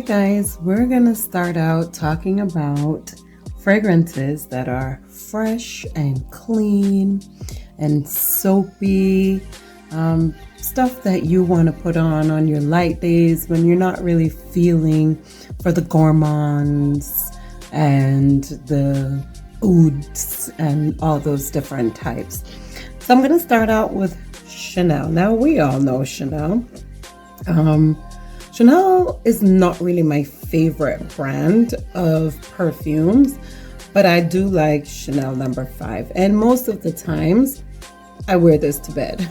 guys, we're gonna start out talking about fragrances that are fresh and clean and soapy, stuff that you want to put on your light days when you're not really feeling for the gourmands and the ouds and all those different types. So I'm gonna start out with Chanel. Now we all know Chanel. Chanel is not really my favorite brand of perfumes, but I do like Chanel number 5. And most of the times I wear this to bed.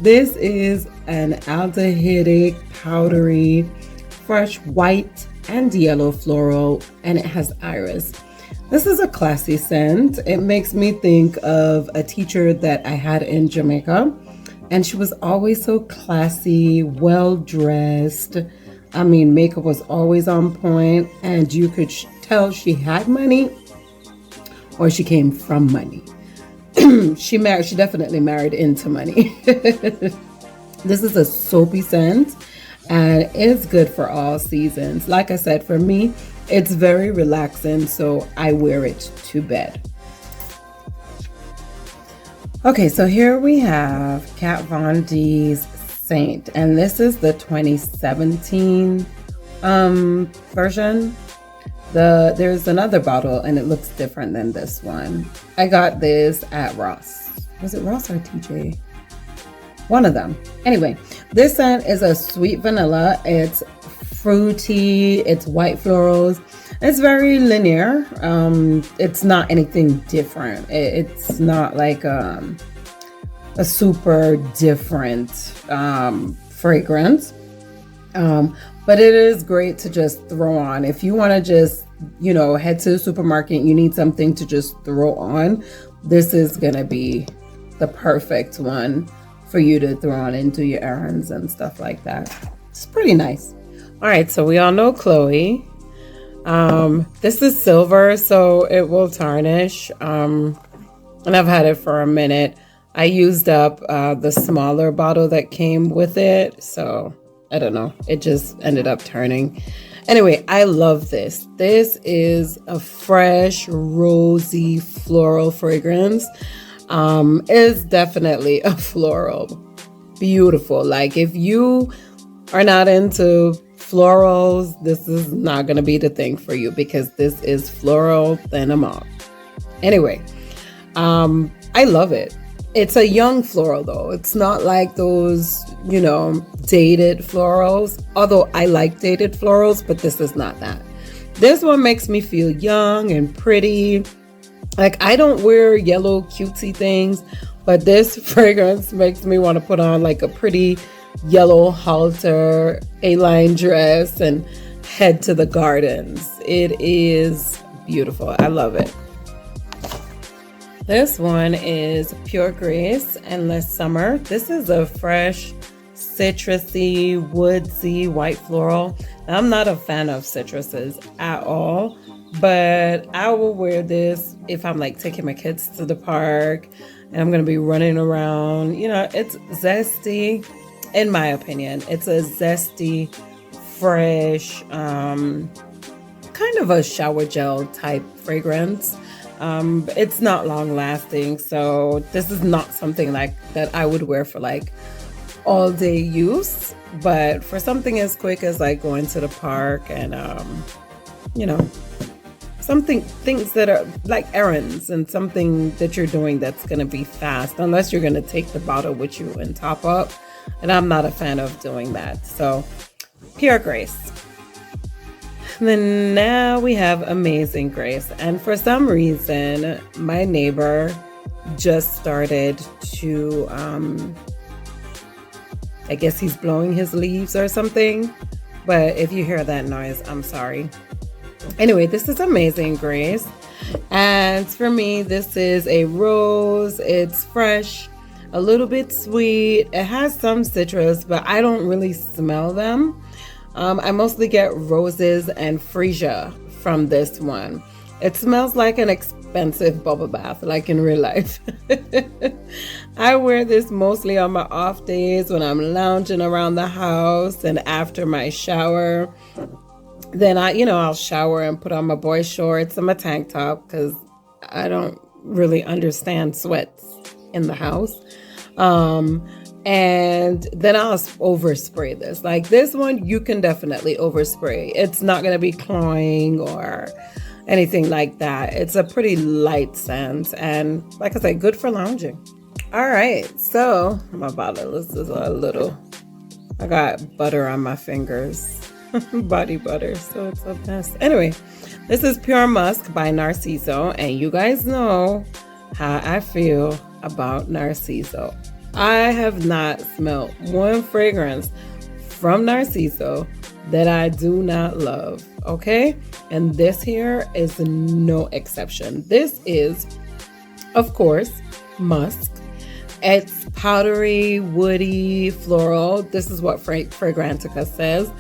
This is an aldehydic, powdery, fresh white and yellow floral, and it has iris. This is a classy scent. It makes me think of a teacher that I had in Jamaica. And she was always so classy, well dressed. I mean, makeup was always on point, and you could tell she had money or she came from money. She definitely married into money. This is a soapy scent, and it's good for all seasons. Like I said, for me, it's very relaxing, so I wear it to bed. Okay, so here we have Kat Von D's Saint, and this is the 2017 version. There's another bottle, and it looks different than this one. I got this at Ross. Was it Ross or TJ? One of them. Anyway, this scent is a sweet vanilla. It's fruity. It's white florals. It's very linear. It's not anything different. It's not like a super different fragrance. But it is great to just throw on. If you want to just, head to the supermarket, you need something to just throw on, this is going to be the perfect one for you to throw on and do your errands and stuff like that. It's pretty nice. All right, so we all know Chloe. This is silver, so it will tarnish. And I've had it for a minute. I used up the smaller bottle that came with it, so I don't know. It just ended up turning. Anyway, I love this. This is a fresh, rosy floral fragrance. It's definitely a floral. Beautiful. Like if you are not into florals, this is not going to be the thing for you because this is floral than a moth. Anyway, I love it. It's a young floral though. It's not like those, dated florals. Although I like dated florals, but this is not that. This one makes me feel young and pretty. Like I don't wear yellow cutesy things, but this fragrance makes me want to put on like a pretty yellow halter, A-line dress, and head to the gardens. It is beautiful. I love it. This one is Pure Grace Endless Summer. This is a fresh, citrusy, woodsy, white floral. Now, I'm not a fan of citruses at all, but I will wear this if I'm like taking my kids to the park and I'm going to be running around. It's zesty. In my opinion, it's a zesty, fresh, kind of a shower gel type fragrance. It's not long lasting, so this is not something like that I would wear for like all day use. But for something as quick as like going to the park and things that are like errands and something that you're doing that's gonna be fast, unless you're gonna take the bottle with you and top up. And I'm not a fan of doing that. So, Pure Grace. And then now we have Amazing Grace. And for some reason, my neighbor just started to, I guess he's blowing his leaves or something. But if you hear that noise, I'm sorry. Anyway, this is Amazing Grace. And for me, this is a rose. It's fresh. A little bit sweet. It has some citrus, but I don't really smell them. I mostly get roses and freesia from this one. It smells like an expensive bubble bath, like in real life. I wear this mostly on my off days when I'm lounging around the house and after my shower. Then I'll shower and put on my boy shorts and my tank top because I don't really understand sweats in the house. And then I'll overspray this. Like this one, you can definitely overspray. It's not going to be cloying or anything like that. It's a pretty light scent. And like I said, good for lounging. All right. So my bottle, this is a little, I got butter on my fingers. Body butter, so it's a mess. Anyway, this is Pure Musk by Narciso, and you guys know how I feel about Narciso. I have not smelled one fragrance from Narciso that I do not love, okay? And this here is no exception. This is, of course, musk. It's powdery, woody, floral. This is what Fragrantica says.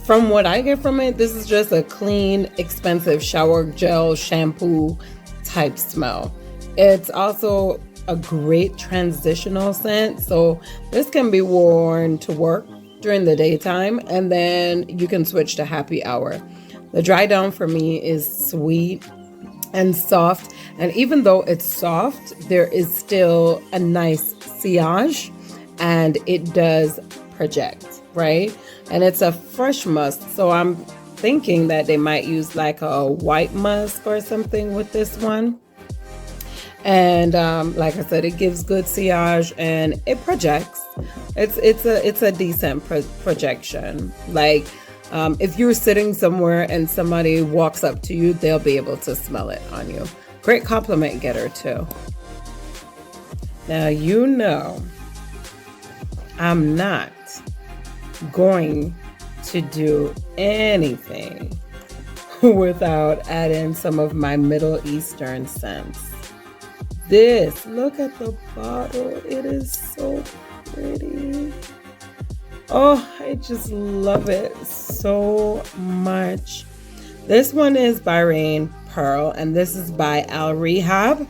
From what I get from it, this is just a clean, expensive shower gel shampoo type smell. It's also a great transitional scent. So this can be worn to work during the daytime and then you can switch to happy hour. The dry down for me is sweet and soft. And even though it's soft, there is still a nice sillage and it does project, right? And it's a fresh musk, so I'm thinking that they might use like a white musk or something with this one. And like I said, it gives good sillage and it projects. It's a decent projection. Like if you're sitting somewhere and somebody walks up to you, they'll be able to smell it on you. Great compliment getter too. Now I'm not going to do anything without adding some of my Middle Eastern scents. Look at the bottle. It is so pretty. Oh, I just love it so much. This one is by Rain Pearl, and this is by Al Rehab.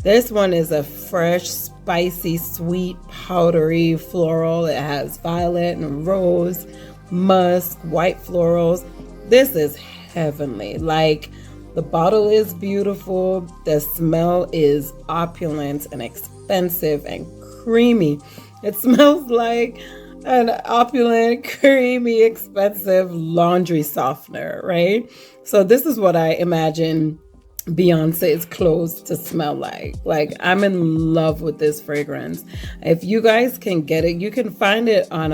This one is a fresh, spicy, sweet, powdery floral. It has violet and rose, musk, white florals. This is heavenly. Like, the bottle is beautiful. The smell is opulent and expensive and creamy. It smells like an opulent, creamy, expensive laundry softener, right? So this is what I imagine Beyonce's clothes to smell like. Like, I'm in love with this fragrance. If you guys can get it, you can find it on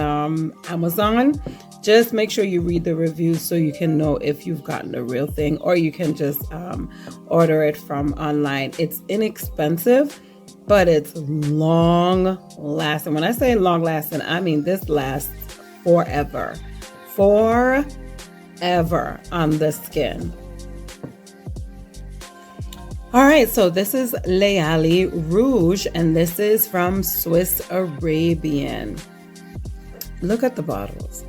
Amazon. Just make sure you read the reviews so you can know if you've gotten the real thing, or you can just order it from online. It's inexpensive, but it's long lasting. When I say long lasting, I mean this lasts forever. Forever on the skin. All right, so this is Layali Rouge, and this is from Swiss Arabian. Look at the bottles.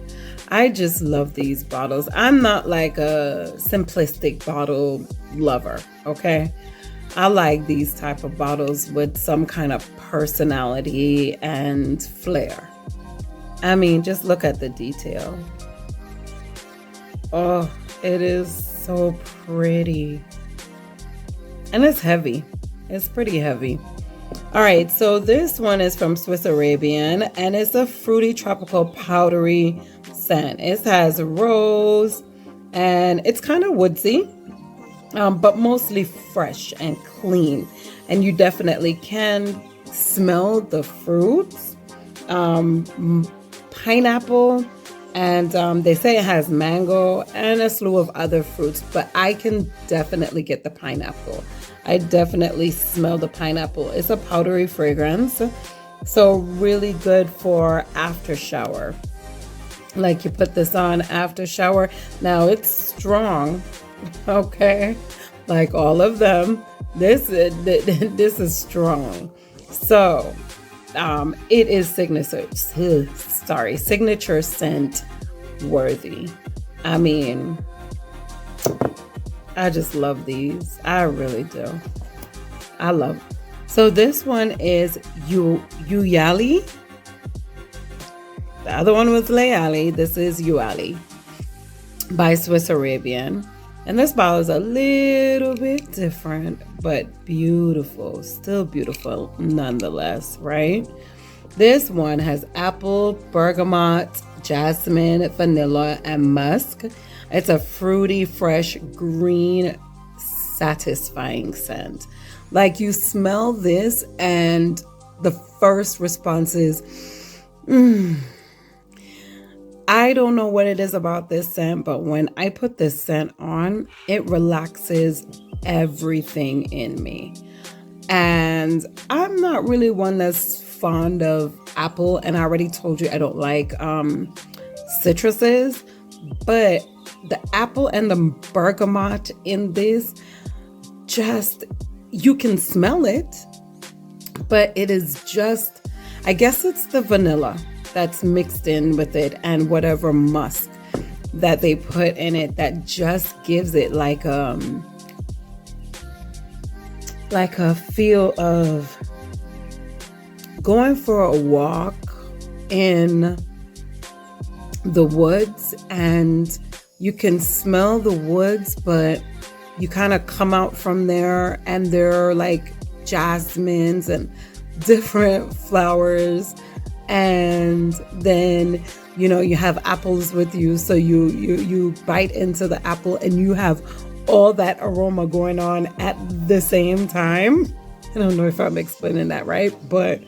I just love these bottles. I'm not like a simplistic bottle lover, okay? I like these type of bottles with some kind of personality and flair. I mean, just look at the detail. Oh, it is so pretty. And it's heavy. It's pretty heavy. All right, so this one is from Swiss Arabian, and it's a fruity, tropical, powdery scent. It has rose, and it's kind of woodsy, but mostly fresh and clean. And you definitely can smell the fruits, pineapple, and they say it has mango and a slew of other fruits, but I can definitely get the pineapple. I definitely smell the pineapple. It's a powdery fragrance, so really good for after shower. Like, you put this on after shower. Now it's strong, okay? Like all of them, this is strong. So it is signature scent worthy. I mean, I just love these. I really do. I love. So this one is Uyali. The other one was Layali. This is Uyali by Swiss Arabian. And this bottle is a little bit different, but beautiful. Still beautiful nonetheless, right? This one has apple, bergamot, jasmine, vanilla, and musk. It's a fruity, fresh, green, satisfying scent. Like you smell this and the first response is, I don't know what it is about this scent, but when I put this scent on, it relaxes everything in me. And I'm not really one that's fond of apple, and I already told you I don't like citruses, but the apple and the bergamot in this, just, you can smell it, but it is just, I guess it's the vanilla that's mixed in with it and whatever musk that they put in it that just gives it like a feel of going for a walk in the woods, and you can smell the woods, but you kind of come out from there and there are like jasmines and different flowers, and then you have apples with you, so you bite into the apple and you have all that aroma going on at the same time. I don't know if I'm explaining that right, but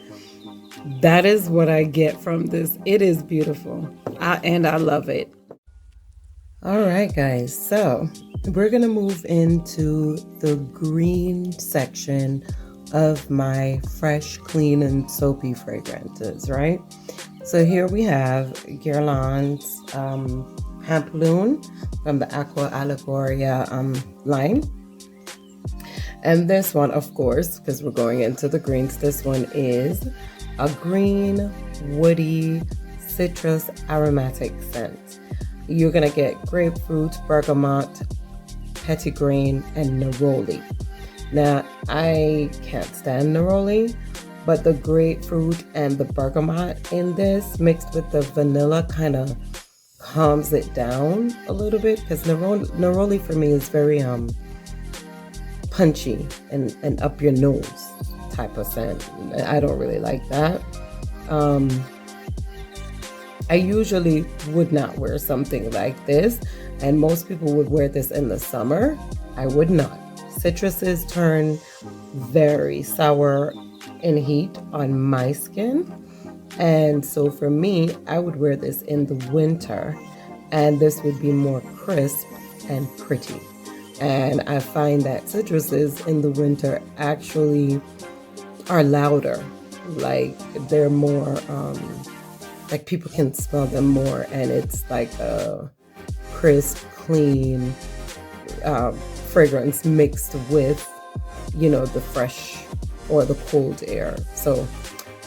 that is what I get from this. It is beautiful, and I love it. All right, guys, so we're gonna move into the green section of my fresh, clean, and soapy fragrances, right? So here we have Guerlain's Pamploon from the Aqua Allegoria line. And this one, of course, because we're going into the greens, this one is a green, woody, citrus, aromatic scent. You're going to get grapefruit, bergamot, petitgrain, and neroli. Now, I can't stand neroli, but the grapefruit and the bergamot in this mixed with the vanilla kind of calms it down a little bit, because neroli for me is very punchy and up your nose type of scent. I don't really like that. I usually would not wear something like this, and most people would wear this in the summer. I would not. Citruses turn very sour in heat on my skin, and so for me, I would wear this in the winter, and this would be more crisp and pretty. And I find that citruses in the winter actually are louder, like they're more like people can smell them more, and it's like a crisp, clean fragrance mixed with the fresh or the cold air. So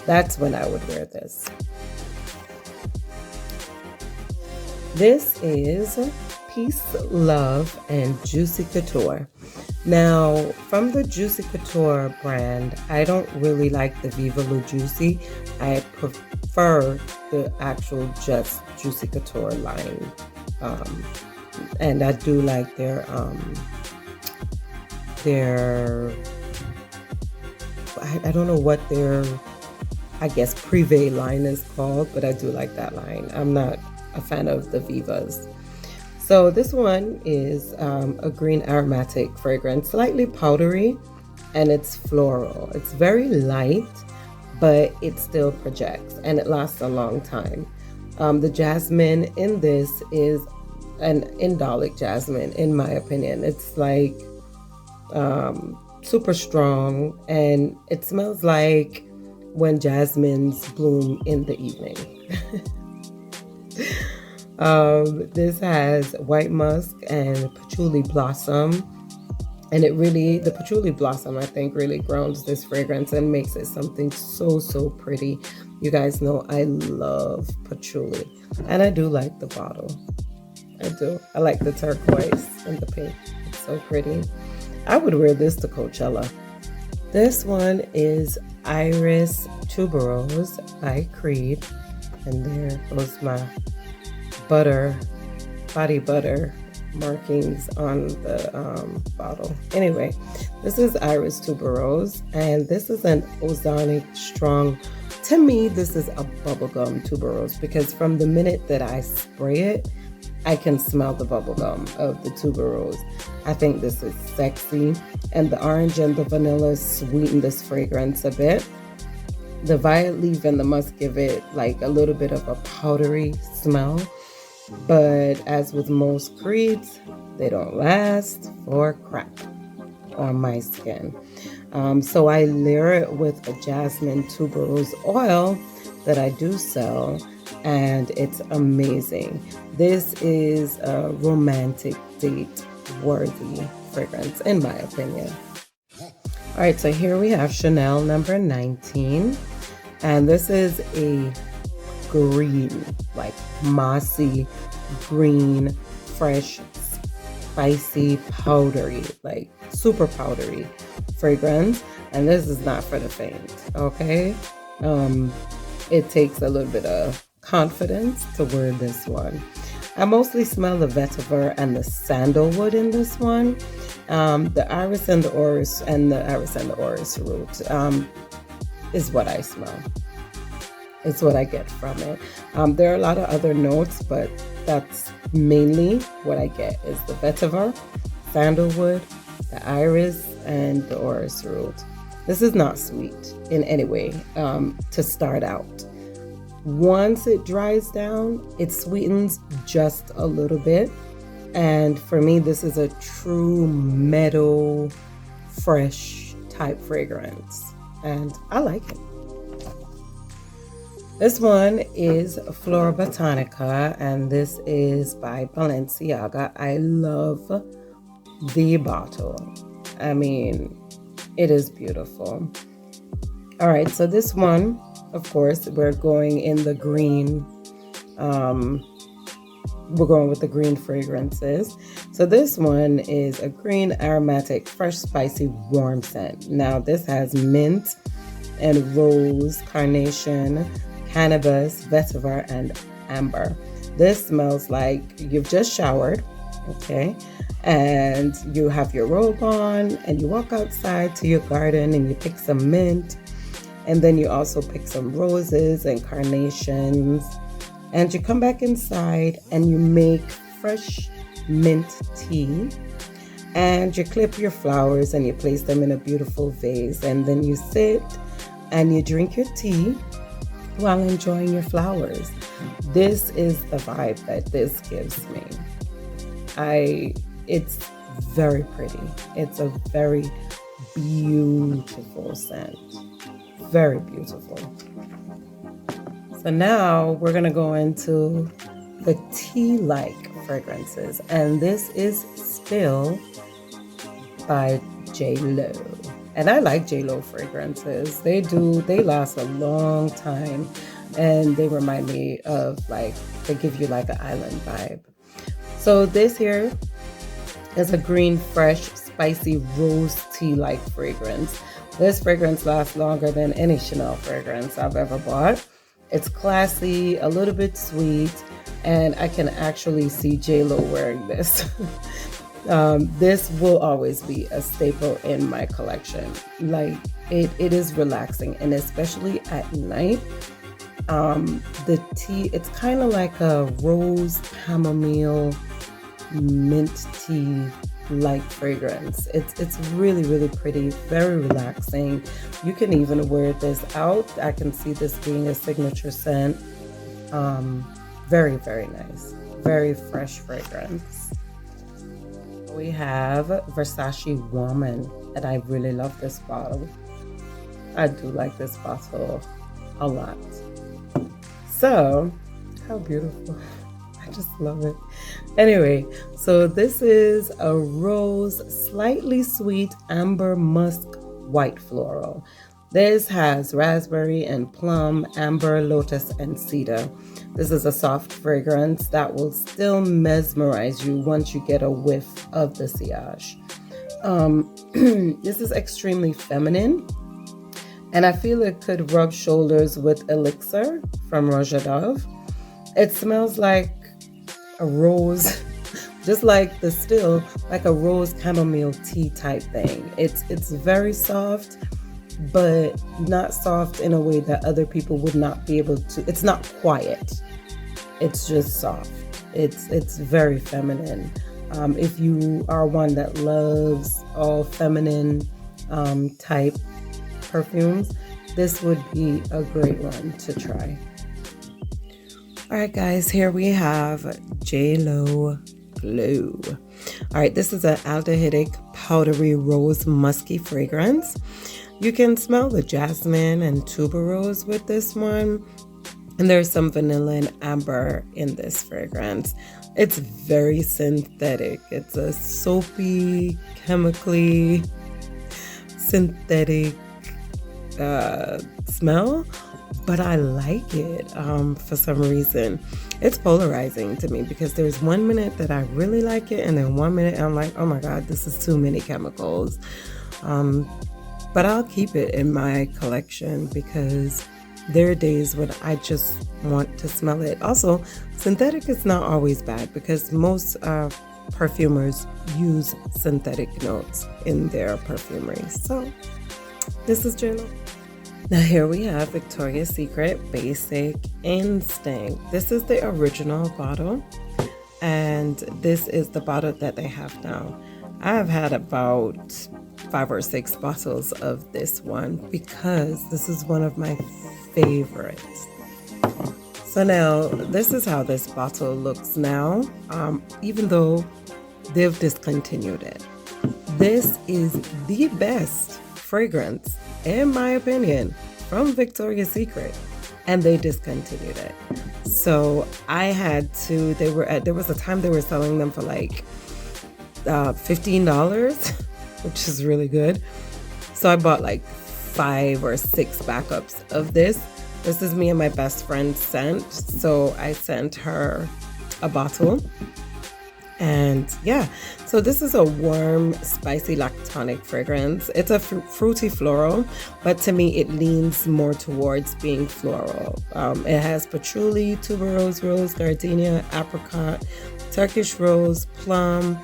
that's when I would wear this. This is Peace, Love, and Juicy Couture. Now, from the Juicy Couture brand, I don't really like the Viva La Juicy. I prefer the actual just Juicy Couture line. And I do like their I don't know what their, I guess, Privé line is called, but I do like that line. I'm not a fan of the Vivas. So this one is a green aromatic fragrance, slightly powdery, and it's floral. It's very light, but it still projects, and it lasts a long time. The jasmine in this is an indolic jasmine, in my opinion. It's like super strong, and it smells like when jasmines bloom in the evening. This has white musk and patchouli blossom, and the patchouli blossom, I think, really grounds this fragrance and makes it something so pretty. You guys know I love patchouli, and I do like the bottle. I do. I like the turquoise and the pink. It's so pretty. I would wear this to Coachella. This one is Iris Tuberose by Creed. And there goes my body butter markings on the bottle. Anyway, this is Iris Tuberose, and this is an ozonic strong. To me, this is a bubblegum tuberose because from the minute that I spray it, I can smell the bubblegum of the tuberose. I think this is sexy, and the orange and the vanilla sweeten this fragrance a bit. The violet leaf and the musk give it like a little bit of a powdery smell, but as with most Creeds, they don't last for crap on my skin. So I layer it with a jasmine tuberose oil that I do sell, and it's amazing. This is a romantic date worthy fragrance in my opinion. All right, so here we have Chanel number 19, and this is a green, like mossy green, fresh, spicy, powdery, like super powdery fragrance. And this is not for the faint, okay? It takes a little bit of confidence to wear this one. I mostly smell the vetiver and the sandalwood in this one. The iris and the orris root is what I smell. It's what I get from it. There are a lot of other notes, but that's mainly what I get is the vetiver, sandalwood, the iris, and the orris root. This is not sweet in any way to start out. Once it dries down, it sweetens just a little bit. And for me, this is a true meadow, fresh type fragrance. And I like it. This one is Flora Botanica, and this is by Balenciaga. I love the bottle. I mean, it is beautiful. All right, so this one, of course, we're going in the green. We're going with the green fragrances. So this one is a green aromatic, fresh, spicy, warm scent. Now this has mint and rose, carnation, cannabis, vetiver, and amber. This smells like you've just showered, okay? And you have your robe on and you walk outside to your garden and you pick some mint. And then you also pick some roses and carnations. And you come back inside and you make fresh mint tea. And you clip your flowers and you place them in a beautiful vase. And then you sit and you drink your tea while enjoying your flowers. This is the vibe that this gives me. It's very pretty. It's a very beautiful scent. Very beautiful. So now we're gonna go into the tea-like fragrances, and this is still by J.Lo. And I like J.Lo fragrances. They last a long time, and they remind me of they give you like an island vibe. So this here is a green, fresh, spicy rose tea-like fragrance. This fragrance lasts longer than any Chanel fragrance I've ever bought. It's classy, a little bit sweet, and I can actually see J.Lo wearing this. This will always be a staple in my collection. Like, it is relaxing, and especially at night. The tea, it's kind of like a rose chamomile mint tea like fragrance. It's really, really pretty, very relaxing. You can even wear this out. I can see this being a signature scent. Very, very nice, very fresh fragrance. We have Versace Woman, and I really love this bottle. I do like this bottle a lot. So, how beautiful. I just love it. Anyway, so this is a rose, slightly sweet amber musk white floral. This has raspberry and plum, amber, lotus, and cedar. This is a soft fragrance that will still mesmerize you once you get a whiff of the sillage. This is extremely feminine, and I feel it could rub shoulders with Elixir from Roja Dove. It smells like a rose, just like the still, like a rose chamomile tea type thing. It's very soft, but not soft in a way that other people would not be able to. It's not quiet. It's just soft. It's very feminine. If you are one that loves all feminine type perfumes, this would be a great one to try. All right, guys, here we have J.Lo Glow. All right, this is an aldehydic powdery rose musky fragrance. You can smell the jasmine and tuberose with this one. And there's some vanilla and amber in this fragrance. It's very synthetic. It's a soapy, chemically synthetic smell, but I like it for some reason. It's polarizing to me because there's 1 minute that I really like it, and then 1 minute I'm like, oh my God, this is too many chemicals. But I'll keep it in my collection because there are days when I just want to smell it. Also, synthetic is not always bad because most perfumers use synthetic notes in their perfumery. So this is J.Lo. Now here we have Victoria's Secret Basic Instinct. This is the original bottle, and this is the bottle that they have now. I have had about 5 or 6 bottles of this one because this is one of my favorites. So now this is how this bottle looks now, even though they've discontinued it. This is the best fragrance, in my opinion, from Victoria's Secret, and they discontinued it. So I had to, there was a time they were selling them for like $15, which is really good. So I bought like 5 or 6 backups of this. This is me and my best friend scent. So I sent her a bottle. And yeah, so this is a warm, spicy lactonic fragrance. It's a fruity floral, but to me, it leans more towards being floral. It has patchouli, tuberose, rose, gardenia, apricot, Turkish rose, plum.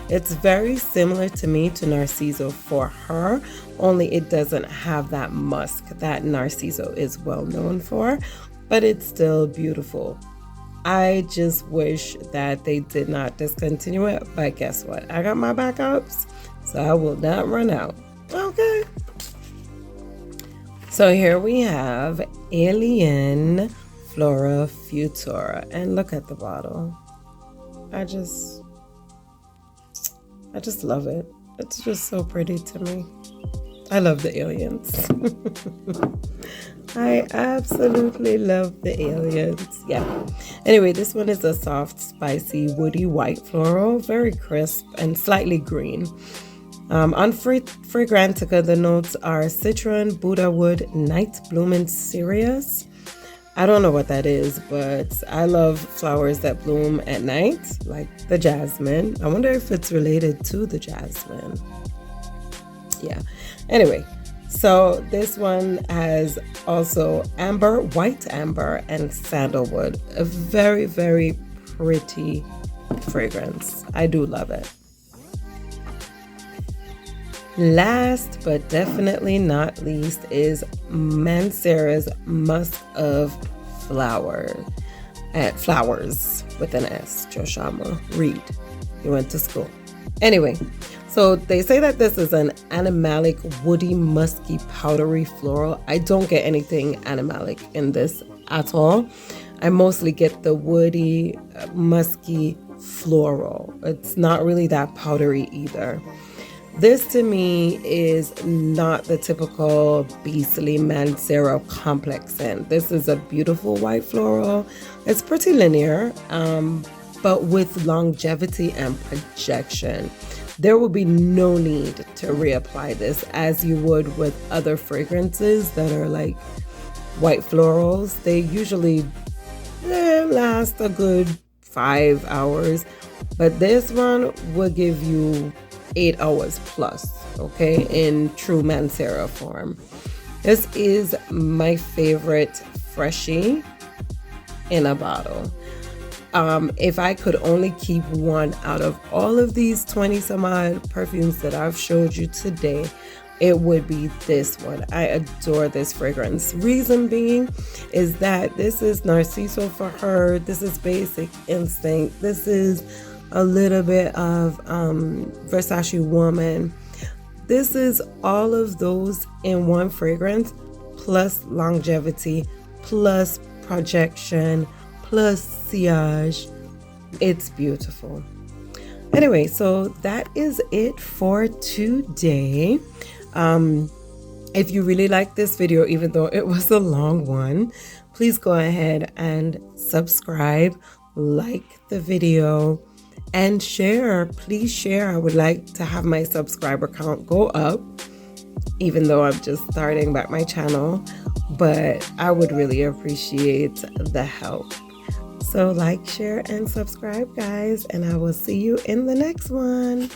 It's very similar to me to Narciso for her, only it doesn't have that musk that Narciso is well known for, but it's still beautiful. I just wish that they did not discontinue it, but guess what? I got my backups, so I will not run out. Okay. So here we have Alien Flora Futura, and look at the bottle. I just love it. It's just so pretty to me. I love the aliens. I absolutely love the aliens. Yeah. Anyway, this one is a soft, spicy, woody white floral, very crisp and slightly green. On Fragrantica, the notes are citron, Buddha wood, night blooming cereus. I don't know what that is, but I love flowers that bloom at night, like the jasmine. I wonder if it's related to the jasmine. Yeah. Anyway, so this one has also amber, white amber, and sandalwood. A very, very pretty fragrance. I do love it. Last but definitely not least is Mancera's Musk of Flowers with an S. Joshama Reed. He went to school. Anyway, so they say that this is an animalic, woody, musky, powdery floral. I don't get anything animalic in this at all. I mostly get the woody, musky floral. It's not really that powdery either. This to me is not the typical Beasley Mancera complex scent. This is a beautiful white floral. It's pretty linear, but with longevity and projection. There will be no need to reapply this as you would with other fragrances that are like white florals. They usually last a good 5 hours, but this one will give you 8 hours plus, okay, in true Mancera form. This is my favorite freshie in a bottle. If I could only keep one out of all of these 20 some odd perfumes that I've showed you today, it would be this one. I adore this fragrance. Reason being is that this is Narciso for her. This is Basic Instinct. This is a little bit of Versace Woman. This is all of those in one fragrance, plus longevity, plus projection, plus sillage. It's beautiful. Anyway, so that is it for today. If you really like this video, even though it was a long one, please go ahead and subscribe, like the video, and share. Please share. I would like to have my subscriber count go up, even though I'm just starting back my channel, but I would really appreciate the help. So like, share, and subscribe, guys, and I will see you in the next one.